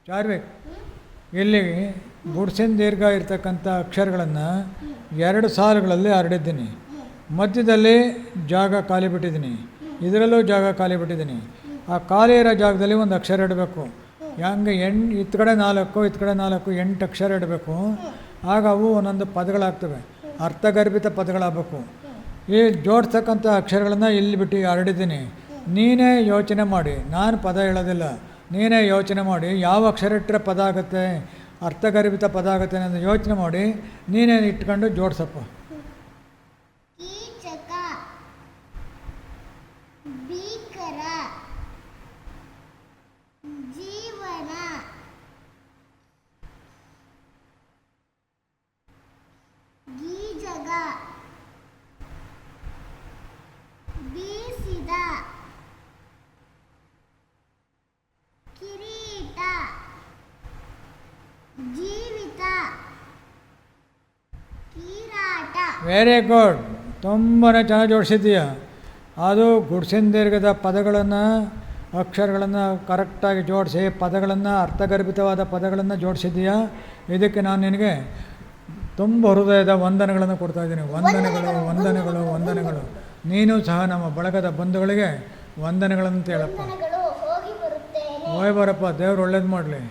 ಚಾರ್ವಿಕ್, ಇಲ್ಲಿ ಗುಡ್ಸಿನ ದೀರ್ಘ ಇರ್ತಕ್ಕಂಥ ಅಕ್ಷರಗಳನ್ನು 2 ಸಾಲುಗಳಲ್ಲಿ ಹರಡಿದ್ದೀನಿ. ಮಧ್ಯದಲ್ಲಿ ಜಾಗ ಖಾಲಿ ಬಿಟ್ಟಿದ್ದೀನಿ, ಇದರಲ್ಲೂ ಜಾಗ ಖಾಲಿ ಬಿಟ್ಟಿದ್ದೀನಿ. ಆ ಖಾಲಿ ಇರೋ ಜಾಗದಲ್ಲಿ ಒಂದು ಅಕ್ಷರ ಇಡಬೇಕು. ಹಂಗೆ ಇತ್ತ ಕಡೆ 4 ಇತ್ತ ಕಡೆ 4 8 ಅಕ್ಷರ ಇಡಬೇಕು. ಆಗ ಅವು ಒಂದೊಂದು ಪದಗಳಾಗ್ತವೆ, ಅರ್ಥಗರ್ಭಿತ ಪದಗಳಾಗಬೇಕು. ಈ ಜೋಡಿಸ್ತಕ್ಕಂಥ ಅಕ್ಷರಗಳನ್ನು ಇಲ್ಲಿ ಬಿಟ್ಟು ಹರಡಿದ್ದೀನಿ. ನೀನೇ ಯೋಚನೆ ಮಾಡಿ, ನಾನು ಪದ ಹೇಳೋದಿಲ್ಲ, ನೀನೇ ಯೋಚನೆ ಮಾಡಿ ಯಾವ ಅಕ್ಷರ ಇಟ್ಟರೆ ಪದ ಆಗುತ್ತೆ, ಅರ್ಥಗರ್ಭಿತ ಪದ ಆಗುತ್ತೆ ಅನ್ನೋದು ಯೋಚನೆ ಮಾಡಿ ನೀನೇ ಇಟ್ಕೊಂಡು ಜೋಡಿಸಪ್ಪ. ಕೀಚಕ, ಭೀಕರ, ಜೀವನ, ಗೀಜಗ, ಬೀಸಿದ, ಕಿರೀಟ, ಜೀವಿತ, ಕೀರಾಟ. ವೆರಿ ಗುಡ್, ತುಂಬಾ ಚೆನ್ನಾಗಿ ಜೋಡಿಸಿದ್ದೀಯ. ಅದು ಗುಡ್ಸಿನ ದೀರ್ಘದ ಪದಗಳನ್ನು ಅಕ್ಷರಗಳನ್ನು ಕರೆಕ್ಟಾಗಿ ಜೋಡಿಸಿ ಪದಗಳನ್ನು ಅರ್ಥಗರ್ಭಿತವಾದ ಪದಗಳನ್ನು ಜೋಡಿಸಿದ್ದೀಯಾ. ಇದಕ್ಕೆ ನಾನು ನಿನಗೆ ತುಂಬ ಹೃದಯದ ವಂದನೆಗಳನ್ನು ಕೊಡ್ತಾಯಿದ್ದೀನಿ. ವಂದನೆಗಳು ವಂದನೆಗಳು ವಂದನೆಗಳು. ನೀನು ಸಹ ನಮ್ಮ ಬಳಗದ ಬಂಧುಗಳಿಗೆ ವಂದನೆಗಳನ್ನು ಹೇಳಪ್ಪ. ಹೋಗಿ ಬರುತ್ತೇನೆ. ಹೋಗಿ ಬರಪ್ಪ, ದೇವ್ರು ಒಳ್ಳೇದು ಮಾಡಲಿ.